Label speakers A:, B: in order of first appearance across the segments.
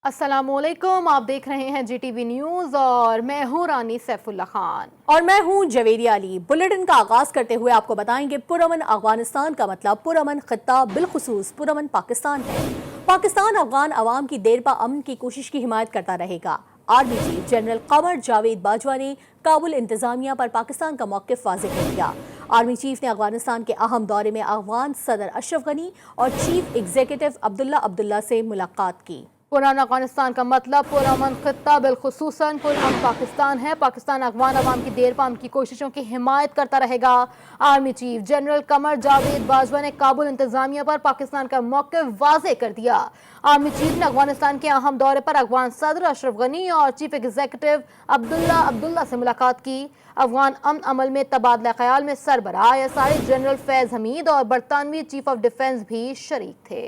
A: अस्सलामुअलैकुम, आप देख रहे हैं जीटीवी न्यूज और मैं हूं रानी सैफुल्ला खान।
B: और मैं हूं जवेरिया अली। बुलेटिन का आगाज करते हुए आपको बताएंगे पुरअमन अफगानिस्तान का मतलब पुरअमन खित्ता बिलखुसूस पुरअमन पाकिस्तान है। पाकिस्तान अफगान अवाम की देरपा अमन की कोशिश की हिमायत करता रहेगा। Army chief general Qamar Javed Bajwa ने काबुल इंतजामिया पर पाकिस्तान का मौक़िफ़ वाज़ेह कर दिया। आर्मी चीफ ने अफगानिस्तान के अहम दौरे में अफगान सदर अशरफ गनी और चीफ एग्जीक्यूटिव अब्दुल्ला अब्दुल्ला से मुलाकात की।
A: पुराना अफगानिस्तान का मतलब पुरअमन खित्ता बिलखुसूसन पुरअमन पाकिस्तान है। पाकिस्तान अफगान अवाम की देरपा अमन की कोशिशों की हिमायत करता रहेगा। Army chief general Qamar Javed Bajwa ने काबुल इंतजामिया पर पाकिस्तान का मौक़िफ़ वाज़ेह कर दिया। आर्मी चीफ ने अफगानिस्तान के अहम दौरे पर अफगान सदर अशरफ गनी और चीफ एग्जीक्यूटिव अब्दुल्ला अब्दुल्ला से मुलाकात की। अफगान अमन अमल में तबादला ख्याल में सरबराह एसआई जनरल फैज हमीद और बरतानवी चीफ ऑफ डिफेंस भी शरीक थे।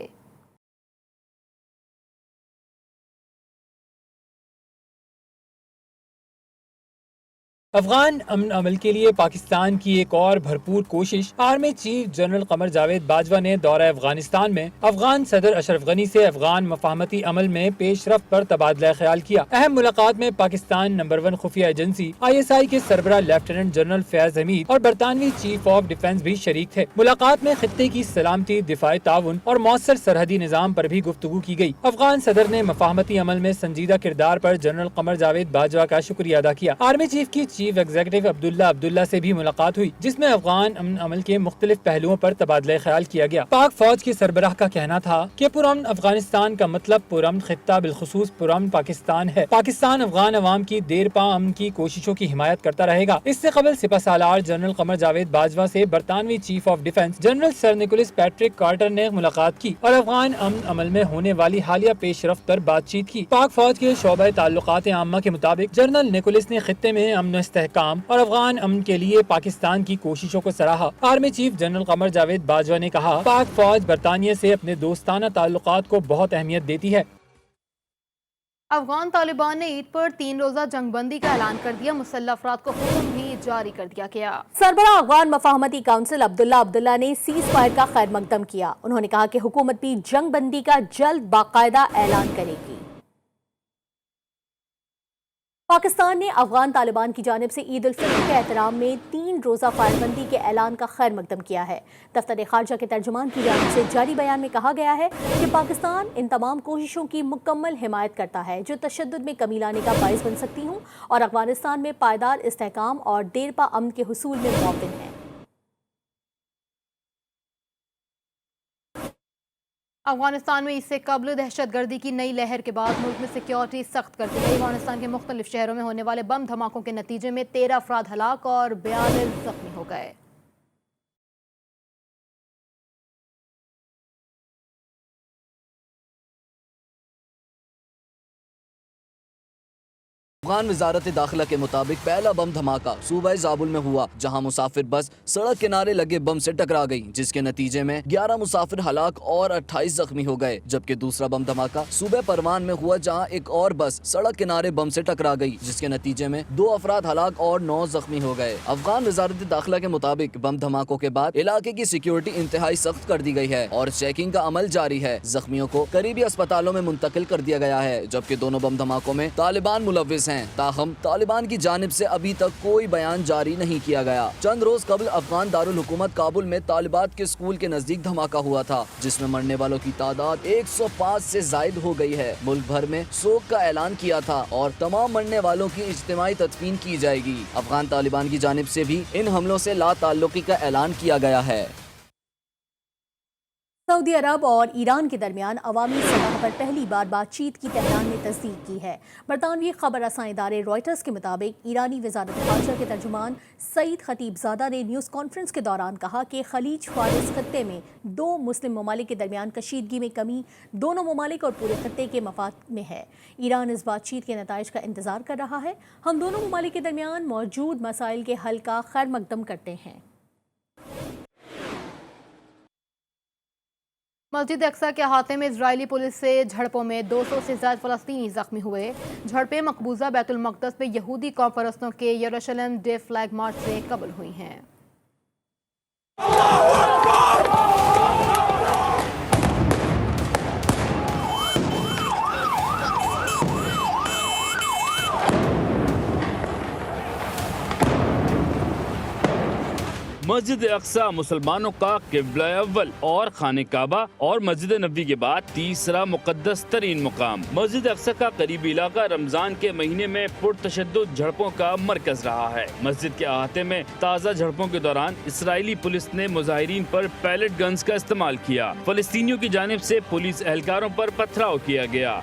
C: अफगान अमन अमल के लिए पाकिस्तान की एक और भरपूर कोशिश। Army chief general Qamar Javed Bajwa ने दौरा अफगानिस्तान में अफगान सदर अशरफ गनी से अफगान मफाहमती अमल में पेशरफ पर तबादला ख्याल किया। अहम मुलाकात में पाकिस्तान नंबर 1 खुफिया एजेंसी ISI के सरबराह लेफ्टिनेंट जनरल फैज हमीद और बरतानवी चीफ ऑफ डिफेंस भी शरीक थे। मुलाकात में खित्ते की सलामती, दिफाई ताउन और मौसर सरहदी निज़ाम पर भी गुफ्तगू की गई। अफगान सदर ने मफाहमती अमल में संजीदा किरदार पर जनरल कमर जावेद बाजवा का शुक्रिया अदा किया। आर्मी चीफ की चीफ एग्जीक्यूटिव अब्दुल्ला अब्दुल्ला से भी मुलाकात हुई, जिसमें अफगान अमन अमल के मुख्तलिफ पहलुओं पर तबादला ख्याल किया गया। पाक फौज के सरबराह का कहना था कि पुरअमन अफगानिस्तान का मतलब पुरअमन खित्ता बिलखुसूस पुरअमन पाकिस्तान है। पाकिस्तान अफगान अवाम की देरपा अमन की कोशिशों की हिमायत करता रहेगा। इससे कबल सिपहसालार जनरल कमर जावेद बाजवा से बरतानवी chief of defence general Sir Nicholas Patrick Carter ने मुलाकात की और अफगान अमन अमल में होने वाली हालिया पेशरफ्त पर बातचीत की। पाक फौज के शोबे ताल्लुकात आम्मा के मुताबिक जनरल निकोलस ने खित्ते में अमन इस्तेहकाम और अफगान अमन के लिए पाकिस्तान की कोशिशों को सराहा। Army chief general Qamar Javed Bajwa ने कहा, पाक फौज बरतानिया से अपने दोस्ताना ताल्लुकात को बहुत अहमियत देती है।
A: अफगान तालिबान ने ईद पर 3 रोजा जंगबंदी का ऐलान कर दिया। मुसल्लह अफराद को हुक्म भी जारी कर दिया गया।
B: सरबराह अफगान मफाहमती काउंसिल अब्दुल्ला अब्दुल्ला ने सीज फायर का खैर मकदम किया। उन्होंने कहा कि हुकूमत भी जंग बंदी का जल्द बाकायदा ऐलान करेगी। पाकिस्तान ने अफगान तालिबान की जानिब से ईद उल फितर के एहतराम में 3 रोज़ा फायरबंदी के ऐलान का खैर मकदम किया है। दफ्तर खारजा के तर्जुमान की जानिब से जारी बयान में कहा गया है कि पाकिस्तान इन तमाम कोशिशों की मुकम्मल हिमायत करता है जो तशद्दुद में कमी लाने का बाइस बन सकती हूँ और अफगानिस्तान में पायदार इस्तेहकाम और देरपा अमन के हुसूल में मुआविन है।
A: अफगानिस्तान में इससे कबल दहशतगर्दी की नई लहर के बाद मुल्क में सिक्योरिटी सख्त कर दी गई। अफगानिस्तान के मुख्तलिफ शहरों में होने वाले बम धमाकों के नतीजे में 13 अफराद हलाक और 42 जख्मी हो गए।
D: अफगान वजारत दाखिला के मुताबिक पहला बम धमाका सूबा जाबुल में हुआ, जहां मुसाफिर बस सड़क किनारे लगे बम से टकरा गई, जिसके नतीजे में 11 मुसाफिर हलाक और 28 जख्मी हो गए। जबकि दूसरा बम धमाका सूबे परवान में हुआ, जहां एक और बस सड़क किनारे बम से टकरा गई, जिसके नतीजे में 2 अफराद हलाक और 9 जख्मी हो गए। अफगान वजारत दाखिला के मुताबिक बम धमाकों के बाद इलाके की सिक्योरिटी इंतहाई सख्त कर दी गई है और चेकिंग का अमल जारी है। जख्मियों को करीबी अस्पतालों में मुंतकिल कर दिया गया है, जबकि दोनों बम धमाकों में तालिबान मुलव्विस हैं। ताहम तालिबान की जानिब से अभी तक कोई बयान जारी नहीं किया गया। चंद रोज कबल अफगान दारुल हुकूमत काबुल में तालिबात के स्कूल के नजदीक धमाका हुआ था, जिसमें मरने वालों की तादाद 105 से जायद हो गई है। मुल्क भर में शोक का ऐलान किया था और तमाम मरने वालों की इज्तिमाई तदफीन की जाएगी। अफगान तालिबान की जानिब से भी इन हमलों से ला ताल्लुकी का ऐलान किया गया है।
B: सऊदी अरब और ईरान के दरमियान अवामी सतह पर पहली बार बातचीत की तेहरान ने तस्दीक की है। बरतानवी खबर रसां इदारे रॉयटर्स के मुताबिक ईरानी वजारत खारजा के तर्जुमान सईद खतीबजादा ने न्यूज़ कॉन्फ्रेंस के दौरान कहा कि खलीज फारिस खत्ते में 2 मुस्लिम ममालिक के दरमियान कशीदगी में कमी दोनों ममालिक और पूरे खत्ते के मफाद में है। ईरान इस बातचीत के नताइज का इंतजार कर रहा है। हम दोनों ममालिक के दरमियान मौजूद मसाइल के हल का खैर मकदम करते हैं।
A: मस्जिद अक्सा के अहाते में इजरायली पुलिस से झड़पों में 200 से ज्यादा फलस्तीनी जख्मी हुए। झड़पें मकबूजा बैतुल मक़दस में यहूदी कौम परस्तों के यरूशलेम डे फ्लैग मार्च से कबल हुई हैं।
E: मस्जिद अक्सा मुसलमानों का किबला अव्वल और खाने काबा और मस्जिद नबी के बाद तीसरा मुकद्दस तरीन मुकाम। मस्जिद अक्सा का करीबी इलाका रमजान के महीने में पुरतशद्दुद झड़पों का मरकज रहा है। मस्जिद के अहाते में ताज़ा झड़पों के दौरान इसराइली पुलिस ने मुजाहिरीन पर पैलेट गन्स का इस्तेमाल किया। फलस्तीनियों की जानिब से पुलिस एहलकारों पर पथराव किया गया।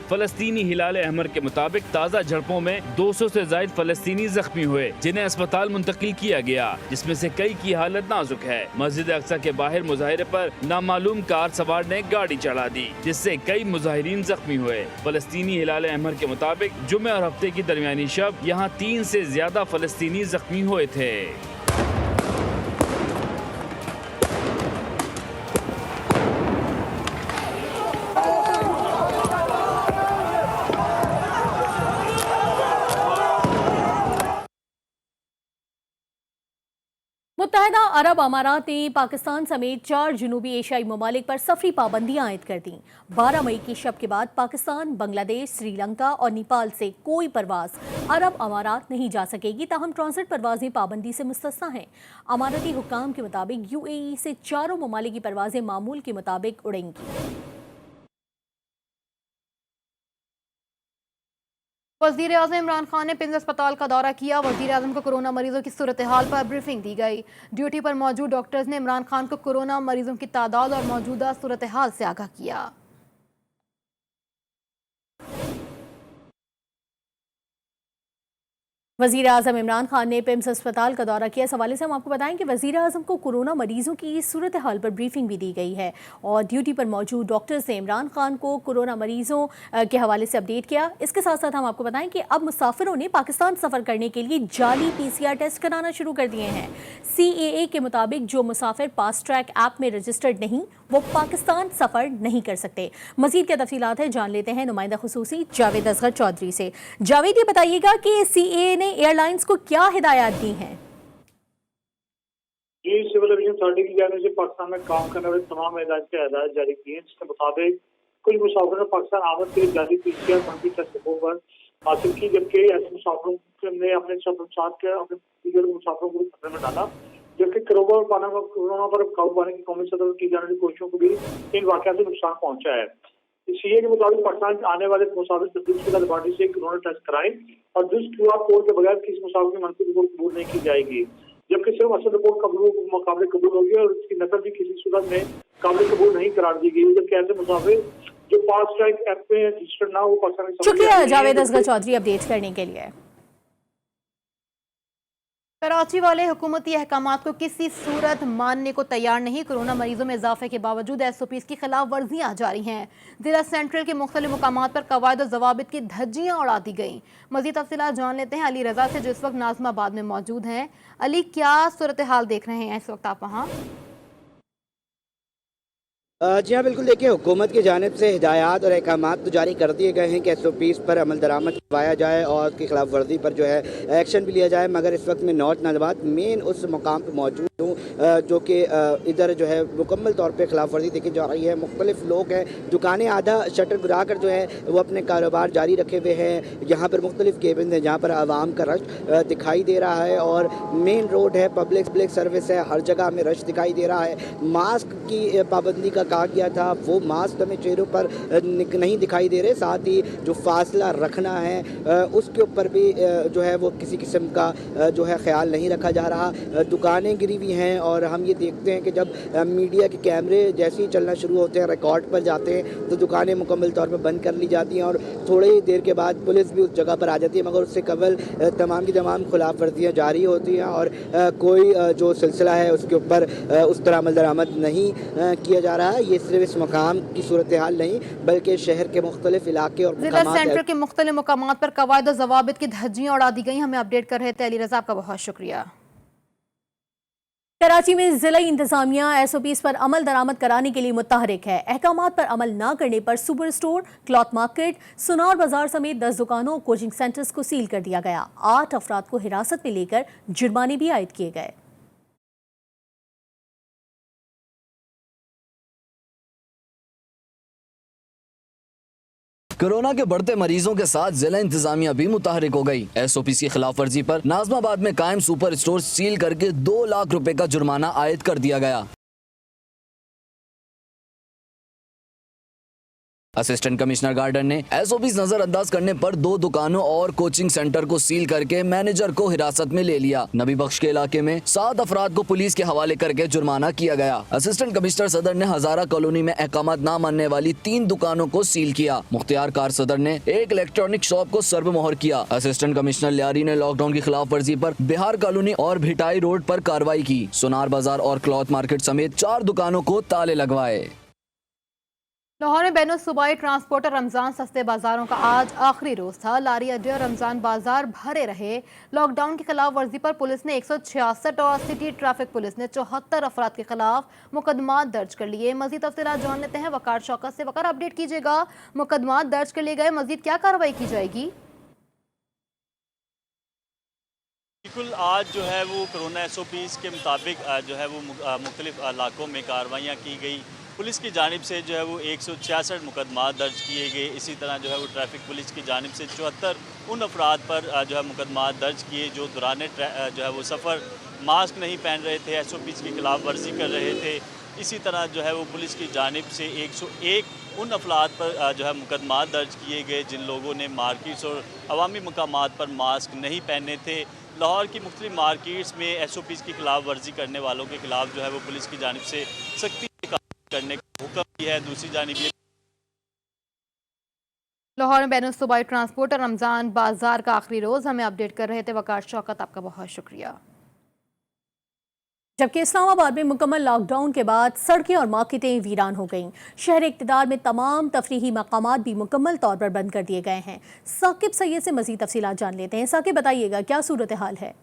E: फलस्तीनी हिलाल अहमर के मुताबिक ताज़ा झड़पों में 200 से ज्यादा फलस्तीनी जख्मी हुए, जिन्हें अस्पताल मुंतकिल किया गया, जिसमें से कई की हालत नाजुक है। मस्जिद अक्सा के बाहर मुजाहिरे पर नामालूम कार सवार ने गाड़ी चढ़ा दी, जिससे कई मुजाहिरीन जख्मी हुए। फलस्तीनी हिलाल अहमर के मुताबिक जुमे और हफ्ते की दरमियानी शब यहाँ 3 से ज्यादा फलस्तीनी जख्मी हुए थे।
B: मुत्तहिदा अरब अमारात ने पाकिस्तान समेत 4 जनूबी एशियाई ममालिक पर सफरी पाबंदियां आयद कर दी। 12 मई की शब के बाद पाकिस्तान, बांग्लादेश, श्रीलंका और नेपाल से कोई परवाज अरब अमारात नहीं जा सकेगी, ताहम ट्रांजिट परवाजें पाबंदी से मुस्तस्ना हैं। अमारती हुक्काम के मुताबिक UAE से चारों ममालिक की परवाजें मामूल के मुताबिक उड़ेंगी।
A: वज़ीर आज़म इमरान खान ने पिंज अस्पताल का दौरा किया। वज़ीर आज़म को कोरोना मरीजों की सूरत हाल पर ब्रीफिंग दी गई। ड्यूटी पर मौजूद डॉक्टर्स ने इमरान खान को कोरोना मरीजों की तादाद और मौजूदा सूरत हाल से आगाह किया।
B: वज़ीर आज़म इमरान खान ने पिम्स अस्पताल का दौरा किया। इस हवाले से हम आपको बताएं कि वज़ीर आज़म को कोरोना मरीजों की सूरत हाल पर ब्रीफिंग भी दी गई है और ड्यूटी पर मौजूद डॉक्टर्स ने इमरान खान को कोरोना मरीजों के हवाले से अपडेट किया। इसके साथ साथ हम आपको बताएं कि अब मुसाफिरों ने पाकिस्तान सफ़र करने के लिए जाली PCR टेस्ट कराना शुरू कर दिए हैं। CAA के मुताबिक जो मुसाफिर फास्ट ट्रैक ऐप में रजिस्टर्ड नहीं, वो पाकिस्तान सफ़र नहीं कर सकते। मज़ीद क्या तफसीलात है जान लेते हैं नुमाइंदा खुसूसी जावेद असगर चौधरी से। जावेद, ये बताइएगा कि CAA एयरलाइंस को क्या हिदायत दी हैं?
F: जी, सिविल एविएशन अथॉरिटी की जानिब से पाकिस्तान में काम करने वाले तमाम एयरलाइंस को हिदायत जारी की है, जिसके मुताबिक कुछ मुसाफिरों ने पाकिस्तान आमद के लिए जाली PCR टेस्ट रिपोर्ट हासिल की, जबकि ऐसे मुसाफिरों ने अपने साथ के अपने दीगर मुसाफिरों को खतरे में डाला। जबकि कोरोना पर काबू पाने की कौमी सतह की जाने वाली कोशिशों को भी इन वाक़यात से नुकसान पहुंचा है। CAA के मुताबिक पाकिस्तान आने वाले मुसाफिर तस्दीक लेबॉरेटरी से कोरोना टेस्ट कराएं और जिस QR कोड के बगैर किसी मुसाफिर की मनफी रिपोर्ट कबूल नहीं की जाएगी, जबकि सिर्फ असल रिपोर्ट काबिल कबूल होगी और इसकी नकल भी किसी सूरत में काबिल कबूल नहीं करार दी गई। जबकि ऐसे मुसाफिर जो फास्ट ट्रैक ऐप में रजिस्टर्ड ना हो पाकिस्तान।
B: शुक्रिया जावेद असगर चौधरी अपडेट करने के लिए।
A: कराची वाले हुकूमती अहकामात को किसी सूरत मानने को तैयार नहीं। कोरोना मरीजों में इजाफे के बावजूद SOPs की खिलाफ वर्जियाँ जारी हैं। जिला सेंट्रल के मुख्तलिफ मुकामात पर कवायद और जवाबित की धज्जियाँ उड़ा दी गई। मज़ीद तफसीलात जान लेते हैं अली रजा से, जो इस वक्त नाज़िमाबाद में मौजूद हैं। अली, क्या सूरत हाल देख रहे हैं इस वक्त आप वहाँ?
G: जी हाँ, बिल्कुल। देखिए, हुकूमत की जानिब से हिदायत और अहकामात तो जारी कर दिए गए हैं कि SOPs पर अमल दरामद करवाया जाए और उसकी खिलाफ वर्जी पर जो है एक्शन भी लिया जाए। मगर इस वक्त मैं नॉर्थ नाज़िमाबाद मेन उस मुकाम पर मौजूद हूँ जो कि इधर जो है मुकम्मल तौर पर खिलाफ वर्जी देखी जा रही है। मुख्तलिफ लोग हैं, दुकानें आधा शटर गिरा कर जो है वो अपने कारोबार जारी रखे हुए हैं। यहाँ पर मुख्तलिफ केबिन हैं जहाँ पर आवाम का रश दिखाई दे रहा है और मेन रोड है, पब्लिक सर्विस है, हर जगह में रश दिखाई दे रहा है। मास्क की पाबंदी का कहा गया था, वो मास्क हमें चेहरों पर नहीं दिखाई दे रहे। साथ ही जो फासला रखना है उसके ऊपर भी जो है वो किसी किस्म का जो है ख्याल नहीं रखा जा रहा। दुकानें गिरी हुई हैं और हम ये देखते हैं कि जब मीडिया के कैमरे जैसे ही चलना शुरू होते हैं, रिकॉर्ड पर जाते हैं, तो दुकानें मुकम्मल तौर पर बंद कर ली जाती हैं और थोड़ी ही देर के बाद पुलिस भी उस जगह पर आ जाती है। मगर उससे कबल तमाम की तमाम खिलाफ वर्जियाँ जारी होती हैं और कोई जो सिलसिला है उसके ऊपर उस तरह अमल दरामद नहीं किया जा रहा है। ये सिर्फ इस मकाम की सूरत हाल नहीं बल्कि शहर के मुख्तलिफ इलाके और
A: जिला सेंटर के मुख्तलिफ मुकामात पर कवायद और जवाबित की धज्जियाँ उड़ा दी गई। हमें अपडेट कर रहे थे अली रजा, आपका बहुत शुक्रिया।
B: कराची में जिला इंतजामिया SOPs पर अमल दरामद कराने के लिए मुतहरिक है। अहकामात पर अमल न करने पर सुपर स्टोर, क्लॉथ मार्केट, सुनार बाजार समेत 10 दुकानों और कोचिंग सेंटर्स को सील कर दिया गया। 8 अफराद को हिरासत में लेकर जुर्माने भी आयद किए गए।
D: कोरोना के बढ़ते मरीजों के साथ जिला इंतजामिया भी मुतहरिक हो गई। SOPs की खिलाफ वर्जी पर नाजमाबाद में कायम सुपर स्टोर सील करके 2 लाख रुपए का जुर्माना आयद कर दिया गया। असिस्टेंट कमिश्नर गार्डन ने SOPs नजरअंदाज करने पर 2 दुकानों और कोचिंग सेंटर को सील करके मैनेजर को हिरासत में ले लिया। नबी बख्श के इलाके में 7 अफराद को पुलिस के हवाले करके जुर्माना किया गया। असिस्टेंट कमिश्नर सदर ने हजारा कॉलोनी में अहकामात ना मानने वाली 3 दुकानों को सील किया। मुख्तियार कार सदर ने एक इलेक्ट्रॉनिक शॉप को सर्ब मोहर किया। असिस्टेंट कमिश्नर लियारी ने लॉकडाउन की खिलाफ वर्जी पर बिहार कॉलोनी और भिटाई रोड पर कार्रवाई की। सोनार बाजार और क्लॉथ मार्केट समेत 4 दुकानों को ताले लगवाए।
A: लाहौर में बैनुल सूबाई ट्रांसपोर्टर रमजान सस्ते बाजारों का आज आखिरी रोज था। लारी अड्डे और रमजान बाजार भरे रहे। लॉकडाउन की खिलाफ वर्जी पर पुलिस ने 166 और सिटी ट्रैफिक पुलिस ने 74 अफराद के खिलाफ मुकदमा दर्ज कर लिए। मजीद तफसीलात जान लेते हैं वकार शौकत से। वकार, अपडेट कीजिएगा, मुकदमा दर्ज कर लिए गए, मजीद क्या कार्रवाई की जाएगी?
H: बिल्कुल, आज जो है वो कोरोना SOPs के मुताबिक जो है वो मुख्तलिफ इलाकों में कार्रवाइयाँ की गई। पुलिस की जानिब से जो है वो 166 मुकदमा दर्ज किए गए। इसी तरह जो है वो ट्रैफिक पुलिस की जानिब से 74 उन अफराद पर जो है मुकदमा दर्ज किए जो दौरान जो है वो सफ़र मास्क नहीं पहन रहे थे, SOPs की खिलाफ वर्जी कर रहे थे। इसी तरह जो है वो पुलिस की जानिब से 101 उन अफराद पर जो है मुकदमा दर्ज किए गए जिन लोगों ने मार्केट्स और अवामी मकामात पर मास्क नहीं पहने थे। लाहौर की मुख्तलिफ मार्केट्स में SOPs की खिलाफ वर्जी करने वालों के खिलाफ जो है वो पुलिस की जानिब से सख्ती करने का हुक्म भी है। दूसरी जानिब ये
A: लाहौर में बैनुल सूबाई ट्रांसपोर्टर रमजान बाजार का आखिरी रोज हमें अपडेट कर रहे थे वकार शौकत, आपका बहुत शुक्रिया।
B: जबकि इस्लामाबाद में मुकम्मल लॉकडाउन के बाद सड़कें और मार्केटें वीरान हो गईं। शहर इक़्तिदार में तमाम तफरीही मकामात भी मुकम्मल तौर पर बंद कर दिए गए हैं। साकिब सैयद से मज़ीद तफसीलात जान लेते हैं। साकिब, बताइएगा क्या सूरत हाल है?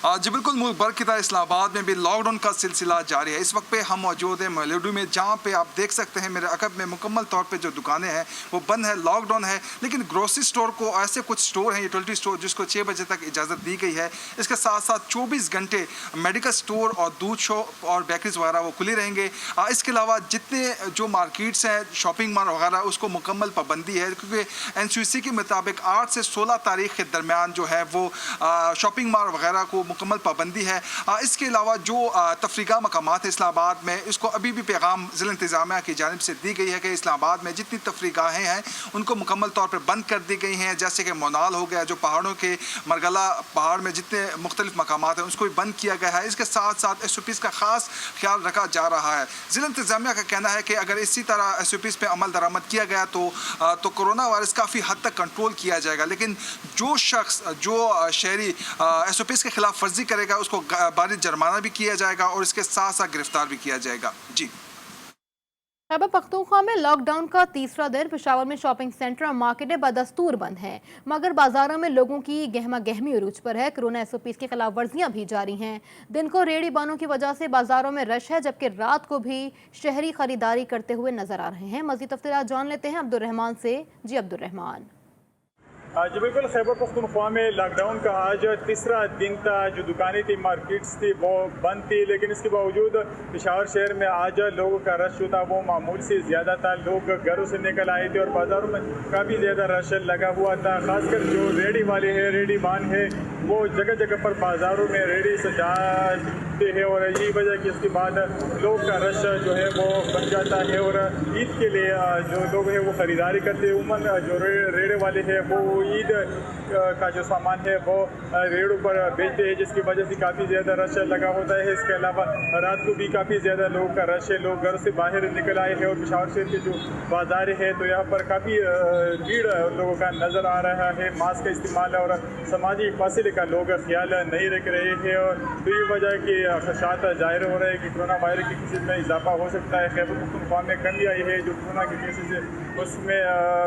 I: जी बिल्कुल, मुल्क भर की तरह इस्लामाबाद में भी लॉकडाउन का सिलसिला जारी है। इस वक्त पे हम मौजूद हैं मौलवी में, जहाँ पे आप देख सकते हैं मेरे अकब में मुकम्मल तौर पे जो दुकानें हैं वो बंद है, लॉकडाउन है। लेकिन ग्रोसरी स्टोर को ऐसे कुछ स्टोर हैं, यूटिलिटी स्टोर, जिसको 6 बजे तक इजाज़त दी गई है। इसके साथ साथ 24 घंटे मेडिकल स्टोर और दूध शॉप और बेकरीज वगैरह वो खुली रहेंगे। इसके अलावा जितने जो मार्केट्स हैं, शॉपिंग मॉल वगैरह, उसको मुकम्मल पाबंदी है, क्योंकि NCC के मुताबिक 8 से 16 तारीख के दरमियान जो है वो शॉपिंग मॉल वगैरह को मुकम्मल पाबंदी है। इसके अलावा जो तफरीका मकामात है इस्लामाबाद में, इसको अभी भी पैगाम ज़िला इंतज़ामिया की जानिब से दी गई है कि इस्लामाबाद में जितनी तफरीगाहें हैं उनको मुकम्मल तौर पर बंद कर दी गई हैं। जैसे कि मोनाल हो गया, जो पहाड़ों के मरगला पहाड़ में जितने मुख्तलिफ मकामात हैं उसको भी बंद किया गया है। इसके साथ साथ SOPs का ख़ास ख्याल रखा जा रहा है। ज़िला इंतज़ामिया का कहना है कि अगर इसी तरह SOPs पर अमल दरामद किया गया तो कोरोना वायरस काफ़ी हद तक कंट्रोल किया जाएगा। लेकिन जो शख्स, जो शहरी SOPs के खिलाफ वर्जी करेगा उसको भारी जुर्माना भी किया जाएगा और इसके साथ साथ गिरफ्तार भी किया जाएगा। जी,
A: खैबर पख्तूनख्वा में लॉकडाउन का तीसरा दिन। पेशावर में शॉपिंग सेंटर और मार्केटें बदस्तूर बंद हैं, मगर बाजारों में लोगों की गहमा गहमी उरूज पर है। कोरोना SOPs की खिलाफ वर्जियां भी जारी हैं। दिन को रेहड़ी बानों की वजह से बाजारों में रश है, जबकि रात को भी शहरी खरीदारी करते हुए नजर आ रहे हैं। मज़ीद तफसीलात जान लेते हैं अब्दुर्रहमान से। जी अब्दुर्रहमान।
J: जी बिल्कुल, खैबर पख्तूनख्वा में लॉकडाउन का आज तीसरा दिन था। जो दुकानें थी, मार्केट्स थी, वो बंद थी, लेकिन इसके बावजूद पेशावर शहर में आज लोगों का रश जो था वो मामूल से ज़्यादा था। लोग घरों से निकल आए थे और बाज़ारों में काफ़ी ज़्यादा रश लगा हुआ था। ख़ासकर जो रेहड़ी वाले हैं, रेहड़ी बान है, वो जगह जगह पर बाज़ारों में रेहड़ी सजाते हैं और यही वजह कि इसके बाद लोग का रश जो है वो बन जाता है। और ईद के लिए जो लोग हैं वो ख़रीदारी करते हैं। उमूमन जो रेहड़े वाले हैं वो ईद का जो सामान है वो रेड़ों पर बेचते हैं, जिसकी वजह से काफ़ी ज़्यादा रश लगा होता है। इसके अलावा रात को भी काफ़ी ज़्यादा लोगों का रश है। लोग घर से बाहर निकल आए हैं और पेशावर शहर के जो बाजार है तो यहाँ पर काफ़ी भीड़ लोगों का नज़र आ रहा है। मास्क का इस्तेमाल और समाजी फासले का लोग ख्याल नहीं रख रहे हैं और तो ये वजह कि खदशात जाहिर हो रहे हैं कि कोरोना वायरस के केसेस में इजाफा हो सकता है। खैबर पख्तूनख्वा में कमी आई है, जो कोरोना के केसेस है उसमें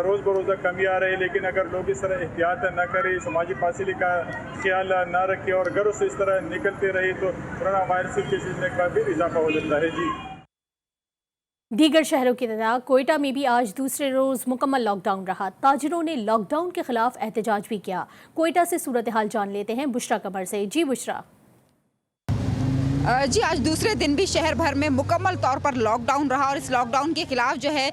J: रोज़ बरोज़ कमी आ रही है। लेकिन अगर लोग इस तरह एहतियात न करें, समाजी फासिले का ख्याल न रखें और घरों से इस तरह निकलते रहे तो कोरोना वायरस के केसेस में काफ़ी इजाफा हो सकता है। जी,
B: दीगर शहरों की तरह कोयटा में भी आज दूसरे रोज मुकम्मल लॉकडाउन रहा। ताजिरों ने लॉकडाउन के खिलाफ एहतजाज भी किया। कोयटा से सूरत हाल जान लेते हैं बुशरा कमर से। जी बुशरा।
K: जी, आज दूसरे दिन भी शहर भर में मुकम्मल तौर पर लॉकडाउन रहा और इस लॉकडाउन के खिलाफ जो है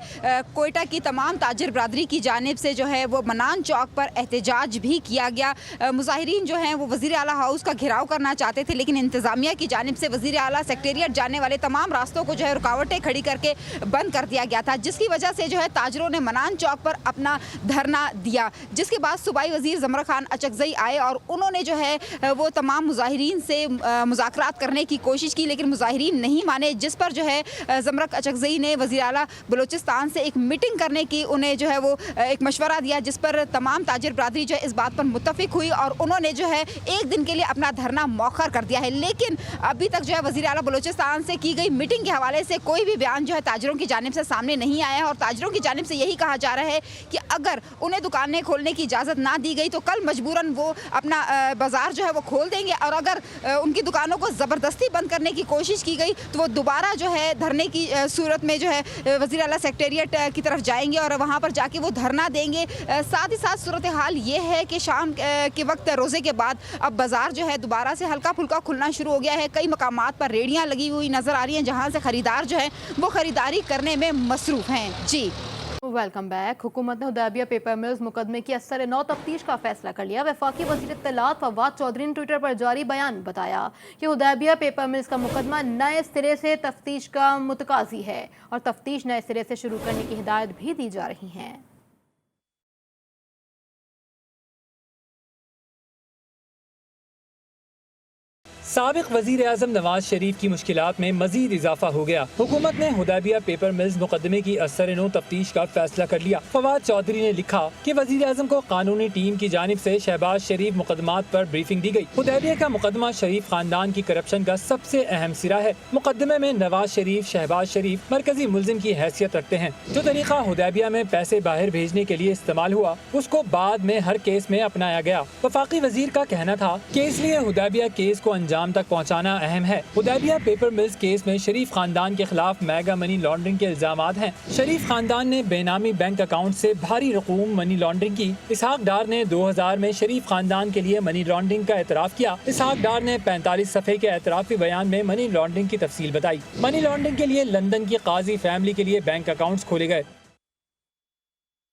K: कोयटा की तमाम ताजिर बरादरी की जानिब से जो है वो मनान चौक पर एहतजाज भी किया गया। मुजाहिरीन जो हैं वो वज़ीर आला हाउस का घेराव करना चाहते थे, लेकिन इंतज़ामिया की जानिब से वज़ीर आला सेक्रेटेरिएट जाने वाले तमाम रास्तों को जो है रुकावटें खड़ी करके बंद कर दिया गया था, जिसकी वजह से जो है ताजिरों ने मनान चौक पर अपना धरना दिया। जिसके बाद सूबाई वज़ीर ज़मर खान अचकज़ई आए और उन्होंने जो है वो तमाम मुजाहिरीन से मुज़ाकरात करने की कोशिश की, लेकिन मुजाहिरीन नहीं माने, जिस पर जो है ज़मरक अचकज़ई ने वज़ीर आला बलूचिस्तान से एक मीटिंग करने की उन्हें जो है वो एक मशवरा दिया, जिस पर तमाम ताजिर बरादरी जो है इस बात पर मुत्तफ़िक हुई और उन्होंने जो है एक दिन के लिए अपना धरना मौखर कर दिया है। लेकिन अभी तक जो है वज़ीर आला बलूचिस्तान से की गई मीटिंग के हवाले से कोई भी बयान जो है ताजिरों की जानिब से सामने नहीं आया है और ताजिरों की जानिब से यही कहा जा रहा है कि अगर उन्हें दुकानें खोलने की इजाज़त ना दी गई तो कल मजबूरन वो अपना बाज़ार जो है वो खोल देंगे और अगर उनकी दुकानों को ज़बरदस्ती बंद करने की कोशिश की गई तो वो दोबारा जो है धरने की सूरत में जो है वज़ीर आला सेक्रेटेरिएट की तरफ जाएंगे और वहाँ पर जाके वो धरना देंगे। साथ ही साथ सूरत हाल ये है कि शाम के वक्त रोज़े के बाद अब बाज़ार जो है दोबारा से हल्का फुल्का खुलना शुरू हो गया है। कई मकामात पर रेहड़ियाँ लगी हुई नज़र आ रही हैं, जहाँ से ख़रीदार जो है वो ख़रीदारी करने में मसरूफ़ हैं। जी,
A: वेलकम बैक। हुकूमत ने हुदैबिया पेपर मिल्स मुकदमे की असर नौ तफ्तीश का फैसला कर लिया। वफाकी वज़ीर इत्तलात फवाद चौधरी ने ट्विटर पर जारी बयान बताया कि हुदैबिया पेपर मिल्स का मुकदमा नए सिरे से तफ्तीश का मुतकाजी है और तफ्तीश नए सिरे से शुरू करने की हिदायत भी दी जा रही है।
C: साबिक वजीर आजम नवाज शरीफ की मुश्किलात में मजीद इजाफा हो गया। हुकूमत ने हुदैबिया पेपर मिल्स मुकदमे की असर-ए-नौ तफ्तीश का फैसला कर लिया। फवाद चौधरी ने लिखा कि वजीर आजम को कानूनी टीम की जानिब से शहबाज शरीफ मुकदमात पर ब्रीफिंग दी गई। हुदैबिया का मुकदमा शरीफ खानदान की करप्शन का सबसे अहम सिरा है। मुकदमे में नवाज शरीफ शहबाज शरीफ मरकजी मुल्जिम की हैसियत रखते हैं। जो तरीका हुदैबिया में पैसे बाहर भेजने के लिए इस्तेमाल हुआ उसको बाद में हर केस में अपनाया गया। वफाकी वजीर का कहना था कि इसलिए हुदैबिया केस को अंजाम तक पहुंचाना अहम है। हुदैबिया पेपर मिल्स केस में शरीफ खानदान के खिलाफ मेगा मनी लॉन्ड्रिंग के इल्जामात हैं। शरीफ खानदान ने बेनामी बैंक अकाउंट से भारी रकूम मनी लॉन्ड्रिंग की। इसहाक डार ने 2000 में शरीफ खानदान के लिए मनी लॉन्ड्रिंग का एतराफ़ किया। इसहाक डार ने 45 सफ़े के एतराफ़ी बयान में मनी लॉन्ड्रिंग की तफसील बताई। मनी लॉन्ड्रिंग के लिए लंदन की काजी फैमिली के लिए बैंक अकाउंट्स खोले गए।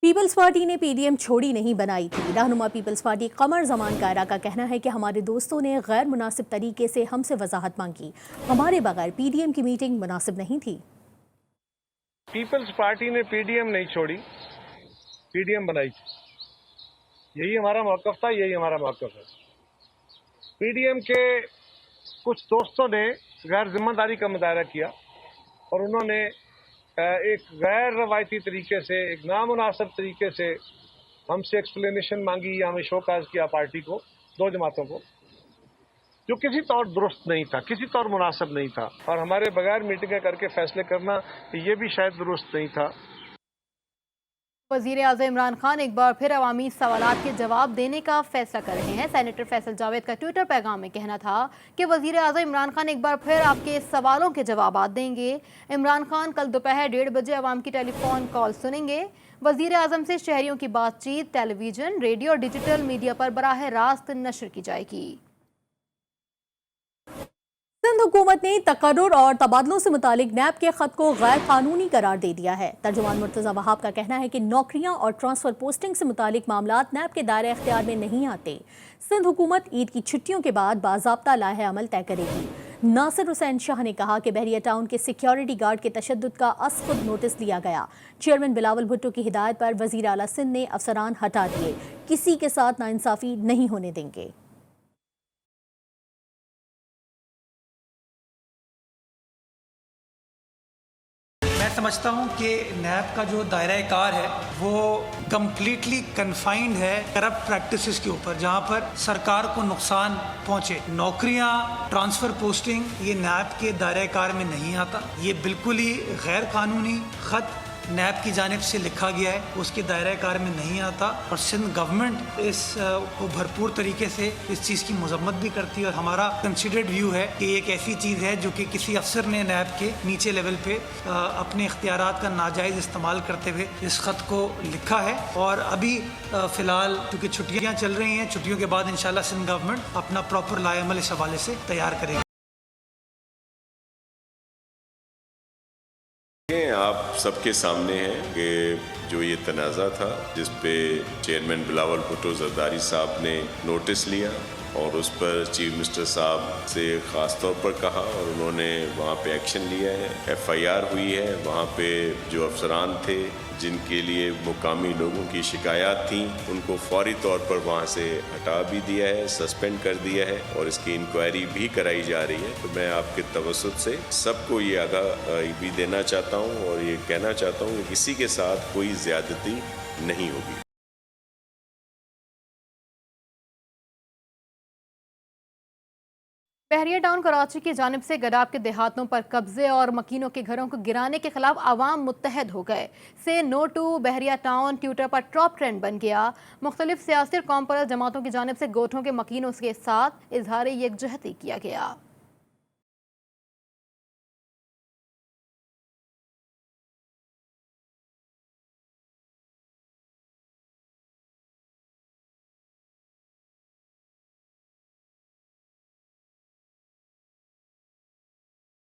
B: पीपल्स पार्टी ने पीडीएम छोड़ी नहीं बनाई थी। रहनुमा पीपल्स पार्टी कमर जमान कायरा का कहना है कि हमारे दोस्तों ने गैर मुनासिब तरीके से हमसे वजाहत मांगी। हमारे बगैर पीडीएम की मीटिंग मुनासिब नहीं थी।
L: पीपल्स पार्टी ने पीडीएम नहीं छोड़ी, पीडीएम बनाई। यही हमारा मौक़िफ़ था, यही हमारा मौक़िफ़ है। पीडीएम के कुछ दोस्तों ने गैर जिम्मेदारी का मुजाहरा किया और उन्होंने एक गैर रवायती तरीके से, एक नामुनासिब तरीके से हमसे एक्सप्लेनेशन मांगी या हमें शोकाज किया पार्टी को, दो जमातों को, जो किसी तौर दुरुस्त नहीं था, किसी तौर मुनासिब नहीं था। और हमारे बगैर मीटिंगें करके फैसले करना ये भी शायद दुरुस्त नहीं था।
A: वज़ीर आज़म इमरान खान एक बार फिर अवामी सवालात के जवाब देने का फैसला कर रहे हैं। सेनेटर फैसल जावेद का ट्विटर पैगाम में कहना था कि वज़ीर आज़म इमरान खान एक बार फिर आपके सवालों के जवाब देंगे। इमरान खान कल दोपहर 1:30 बजे अवाम की टेलीफोन कॉल सुनेंगे। वज़ीर आज़म से शहरियों की बातचीत टेलीविज़न, रेडियो और डिजिटल मीडिया पर बराह रास्त नशर की जाएगी।
B: सिंध हुकूमत ने तकर्रुर और तबादलों से मुतालिक नैब के खत को गैर कानूनी करार दे दिया है। तर्जुमान मुर्तज़ा वहाब का कहना है कि नौकरियां और ट्रांसफ़र पोस्टिंग से मुतालिक मामलात नैब के दायरे इख्तियार में नहीं आते। सिंध हुकूमत ईद की छुट्टियों के बाद बाज़ाब्ता लाहे अमल तय करेगी। नासिर हुसैन शाह ने कहा कि बहरिया टाउन के सिक्योरिटी गार्ड के तशद्दुद का खुद नोटिस लिया गया। चेयरमैन बिलावल भुट्टो की हिदायत पर वज़ीर आला सिंध ने अफसरान हटा दिए। किसी के साथ नाइंसाफ़ी नहीं होने देंगे।
M: मैं समझता हूँ कि नैब का जो दायरा-ए-कार है वो कम्प्लीटली कन्फाइंड है करप्ट प्रैक्टिसेस के ऊपर, जहाँ पर सरकार को नुकसान पहुँचे। नौकरियाँ, ट्रांसफ़र, पोस्टिंग, ये नैब के दायरा-ए-कार में नहीं आता। ये बिल्कुल ही गैर कानूनी ख़त नैब की जानिब से लिखा गया है, उसके दायरा-ए-कार में नहीं आता। और सिंध गवर्नमेंट इस को भरपूर तरीके से इस चीज़ की मजम्मत भी करती है। और हमारा कंसिडर्ड व्यू है कि एक ऐसी चीज़ है जो कि किसी अफसर ने नैब के नीचे लेवल पे अपने इख्तियारात का नाजायज़ इस्तेमाल करते हुए इस ख़त को लिखा है। और अभी फ़िलहाल क्योंकि छुट्टियाँ चल रही हैं, छुट्टियों के बाद इंशाल्लाह सिंध गवर्नमेंट अपना प्रॉपर लाएअमल इस हवाले से तैयार करेगी।
N: आप सबके सामने है कि जो ये तनाज़ा था जिस पे चेयरमैन बिलावल भुट्टो जरदारी साहब ने नोटिस लिया और उस पर चीफ मिनिस्टर साहब से ख़ास तौर पर कहा और उन्होंने वहाँ पे एक्शन लिया है। FIR हुई है। वहाँ पे जो अफसरान थे जिनके लिए मुकामी लोगों की शिकायत थी उनको फौरी तौर पर वहाँ से हटा भी दिया है, सस्पेंड कर दिया है और इसकी इंक्वायरी भी कराई जा रही है। तो मैं आपके तवज्जुह से सबको ये आगाह भी देना चाहता हूँ और ये कहना चाहता हूँ कि किसी के साथ कोई ज़्यादती नहीं होगी।
A: बहरिया टाउन कराची की जानिब से गडाब के देहातों पर कब्जे और मकीनों के घरों को गिराने के खिलाफ आवाम मुत्तहद हो गए। Say no to Bahria town Twitter पर टॉप ट्रेंड बन गया। मुख्तलिफ सियासी और कौम परस्त जमातों की जानिब से गोठों के मकीनों के साथ इजहार यकजहती किया गया।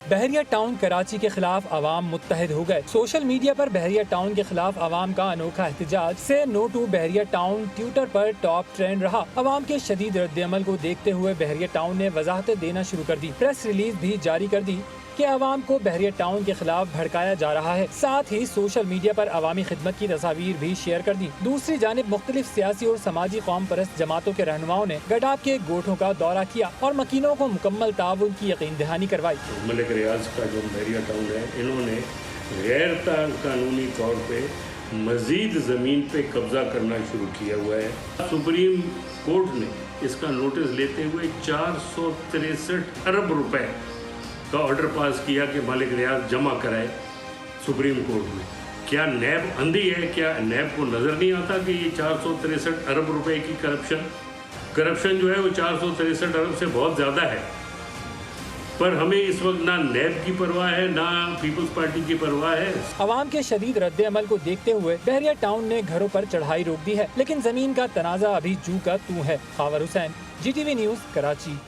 C: बहरिया टाउन कराची के खिलाफ आवाम मुत्तहिद हो गए। सोशल मीडिया पर बहरिया टाउन के खिलाफ आवाम का अनोखा एहतजाज say no to Bahria town Twitter पर टॉप ट्रेंड रहा। आवाम के शदीद रद्द-ए-अमल को देखते हुए बहरिया टाउन ने वजाहतें देना शुरू कर दी। प्रेस रिलीज भी जारी कर दी कि आवाम को बहरिया टाउन के खिलाफ भड़काया जा रहा है। साथ ही सोशल मीडिया पर अवामी खिदमत की तस्वीर भी शेयर कर दी। दूसरी जानिब मुख्तलिफ सियासी और समाजी कौम परस्त जमातों के रहनुमाओं ने गडाब के गोठों का दौरा किया और मकीनों को मुकम्मल ताउन की यकीन दहानी करवाई।
O: मलिक रियाज का जो बहरिया टाउन है, इन्होंने गैर कानूनी तौर पे मजीद ज़मीन पे कब्जा करना शुरू किया हुआ है। सुप्रीम कोर्ट ने इसका नोटिस लेते हुए 463 अरब रुपए का ऑर्डर पास किया कि मालिक रियाज जमा कराए सुप्रीम कोर्ट में। क्या नैब अंधी है? क्या नैब को नज़र नहीं आता कि ये 463 अरब रुपए की करप्शन जो है वो 463 अरब से बहुत ज़्यादा है। पर हमें इस वक्त ना नैब की परवाह है ना पीपल्स पार्टी की परवाह है।
C: आवाम के शदीद रद्द अमल को देखते हुए बहरिया टाउन ने घरों पर चढ़ाई रोक दी है, लेकिन जमीन का तनाजा अभी जू का तू है। Khawar Hussain, GTV news, Karachi.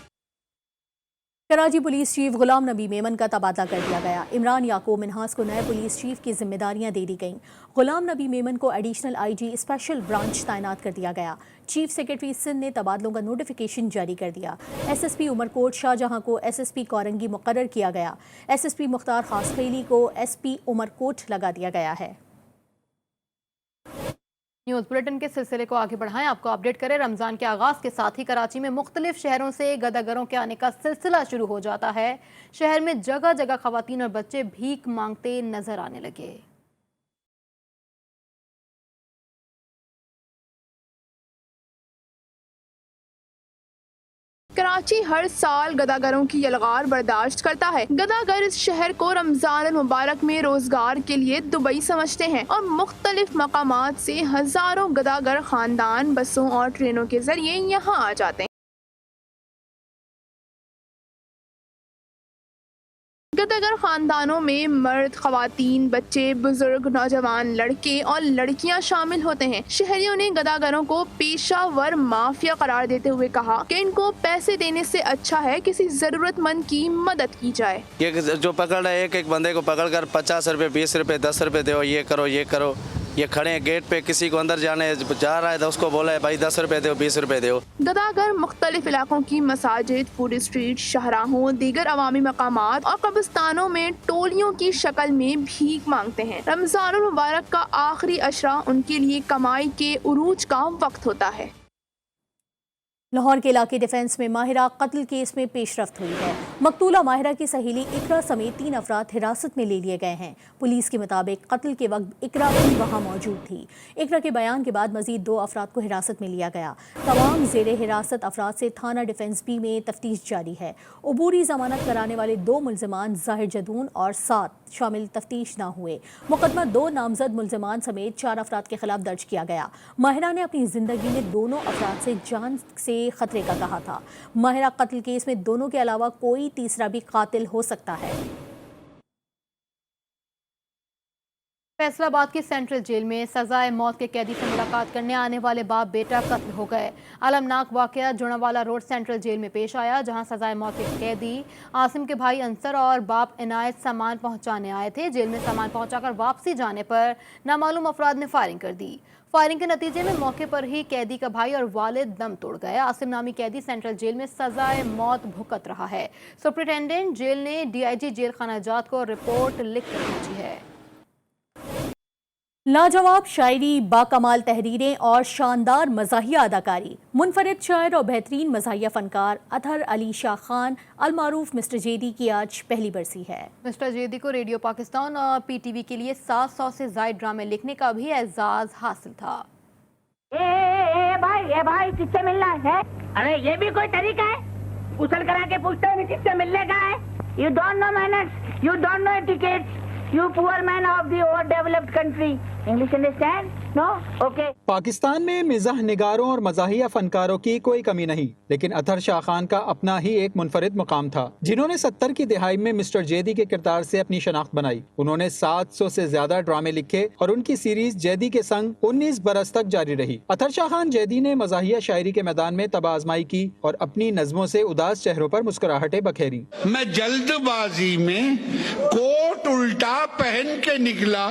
B: Karachi police chief Ghulam Nabi Memon का तबादला कर दिया गया। इमरान याकूब मिन्हास को नए पुलिस चीफ की जिम्मेदारियां दे दी गईं। गुलाम नबी मेमन को एडिशनल IG स्पेशल ब्रांच तैनात कर दिया गया। चीफ सेक्रेटरी सिंध ने तबादलों का नोटिफिकेशन जारी कर दिया। SSP उमरकोट शाहजहां को SSP कोरंगी मुकर्रर किया गया। SSP मुख्तार खासखेली को SP उमरकोट लगा दिया गया है।
A: न्यूज़ बुलेटिन के सिलसिले को आगे बढ़ाएं, आपको अपडेट करें। रमज़ान के आगाज़ के साथ ही कराची में मुख्तलिफ शहरों से गदागरों के आने का सिलसिला शुरू हो जाता है। शहर में जगह जगह खवातीन और बच्चे भीख मांगते नजर आने लगे।
P: कराची हर साल गदागरों की यलगार बर्दाश्त करता है। गदागर इस शहर को रमजान मुबारक में रोजगार के लिए दुबई समझते हैं और मुख्तलिफ मकामात से हजारों गदागर खानदान बसों और ट्रेनों के जरिए यहाँ आ जाते हैं। गदागर खानदानों में मर्द, खवातीन, बच्चे, बुजुर्ग, नौजवान, लड़के और लड़कियां शामिल होते हैं। शहरियों ने गदागरों को पेशावर माफिया करार देते हुए कहा कि इनको पैसे देने से अच्छा है किसी जरूरतमंद की मदद की जाए।
Q: ये जो पकड़ रहे हैं, एक बंदे को पकड़कर 50 रुपए, 20 रुपए, 10 रुपए दो, ये करो ये करो। ये खड़े हैं गेट पे, किसी को अंदर जाने जा रहा है तो उसको बोला है भाई 10 रुपए दो, 20 रुपए दो। गदागर मुख्तलिफ इलाकों की मसाजिद, फूड स्ट्रीट, शाहराहों, दीगर अवामी मकामात और कब्रिस्तानों में टोलियों की शक्ल में भीख मांगते हैं। रमजान मुबारक का आखिरी अशरा उनके लिए कमाई के उरूज का वक्त होता है।
B: लाहौर के इलाके डिफेंस में माहिरा कत्ल केस में पेशरफ्त हुई है। मकतूला माहिरा की सहेली इकरा समेत 3 अफराद हिरासत में ले लिए गए हैं। पुलिस के मुताबिक कत्ल के वक्त इकरा भी वहां मौजूद थी। इकरा के बयान के बाद मजीद 2 अफराद को हिरासत में लिया गया। तमाम जेरे हिरासत अफराद से थाना डिफेंस बी में तफ्तीश जारी है। अबूरी जमानत कराने वाले 2 मुल्जिमान जाहिर जदून और 7 शामिल तफ्तीश न हुए। मुकदमा 2 नामजद मुल्जिमान समेत 4 अफराद के खिलाफ दर्ज किया गया। माहिरा ने अपनी जिंदगी में दोनों अफराद से जान से खतरे का कहा था। माहिरा कत्ल केस में दोनों के अलावा कोई तीसरा भी कातिल हो सकता है।
A: फैसलाबाद की सेंट्रल जेल में सजाए मौत के कैदी से मुलाकात करने आने वाले बाप बेटा कत्ल हो गए। अलमनाक वाकया जुड़ावाला रोड सेंट्रल जेल में पेश आया, जहां सजाए मौत के कैदी आसिम के भाई अंसर और बाप इनायत सामान पहुंचाने आए थे। जेल में सामान पहुंचाकर वापसी जाने पर नामालूम अफराद ने फायरिंग कर दी। फायरिंग के नतीजे में मौके पर ही कैदी का भाई और वालिद दम तोड़ गए। आसिम नामी कैदी सेंट्रल जेल में सजाए मौत भुगत रहा है। सुप्रिंटेंडेंट जेल ने डीआईजी जेल खाना जात को रिपोर्ट लिख कर भेजी है।
B: लाजवाब शायरी, बाकमाल तहरीरें और शानदार मज़ाहिया अदाकारी, मुनफरिद शायर और बेहतरीन मज़ाहिया फनकार अतहर अली शाह खान अलमारूफ मिस्टर जेडी की आज पहली बरसी है।
A: मिस्टर जेडी को रेडियो पाकिस्तान और पीटीवी के लिए 700 से ज़ायद ड्रामे लिखने का भी एजाज हासिल था।
R: ए भाई किससे मिलना है? अरे ये भी कोई तरीका है? उछल करा के पूछते हैं किससे मिलने का है? You don't know manners, you don't know etiquette, you poor man of the overdeveloped country. English understand? No? Okay.
S: Pakistan में मिजाह निगारों और मज़ाहिया फनकारों की कोई कमी नहीं, लेकिन अतहर शाह खान का अपना ही एक मुनफरिद मुकाम था, जिन्होंने 70 की दिहाई में मिस्टर जैदी के किरदार से अपनी शनाख्त बनाई। उन्होंने 700 से ज्यादा ड्रामे लिखे और उनकी सीरीज जैदी के संग 19 बरस तक जारी रही। अतहर शाह खान जैदी ने मज़ाहिया शायरी के मैदान में तबाह आजमाई की और अपनी नज़मों से उदास चेहरों पर मुस्कुराहटें बखेरी।
T: मैं जल्दबाजी में कोट उल्टा पहन के निकला,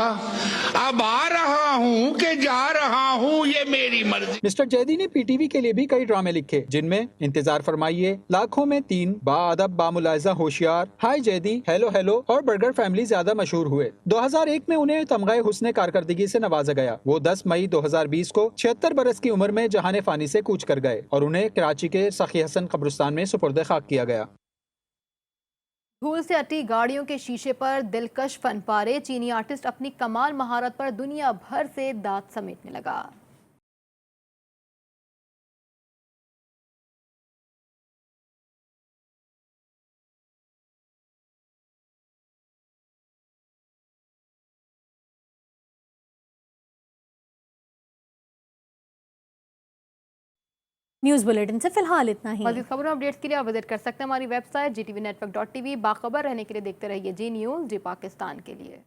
T: अब आ रहा हूँ कि जा रहा हूँ, ये मेरी मर्जी।
S: मिस्टर जैदी ने पीटीवी के लिए भी कई ड्रामे लिखे, जिनमें इंतजार फरमाइए, लाखों में 3, बाअदब बामुलायजा होशियार, हाय जैदी, हेलो हेलो और बर्गर फैमिली ज्यादा मशहूर हुए। 2001 में उन्हें तमगाए हुस्ने कारकर्दगी से नवाजा गया। वो 10 मई 2020 को 76 बरस की उम्र में जहाने फानी से कूच कर गए और उन्हें कराची के सखी हसन कब्रिस्तान में सुपुर्द खाक किया गया।
A: धूल से अटी गाड़ियों के शीशे पर दिलकश फनपारे, चीनी आर्टिस्ट अपनी कमाल महारत पर दुनिया भर से दाद समेटने लगा।
B: न्यूज़ बुलेटिन से फिलहाल इतना ही।
A: मज़ीद खबरों अपडेट्स के लिए आप विजिट कर सकते हैं हमारी वेबसाइट GTV Network.tv। बाखबर रहने के लिए देखते रहिए जी न्यूज़, जी पाकिस्तान के लिए।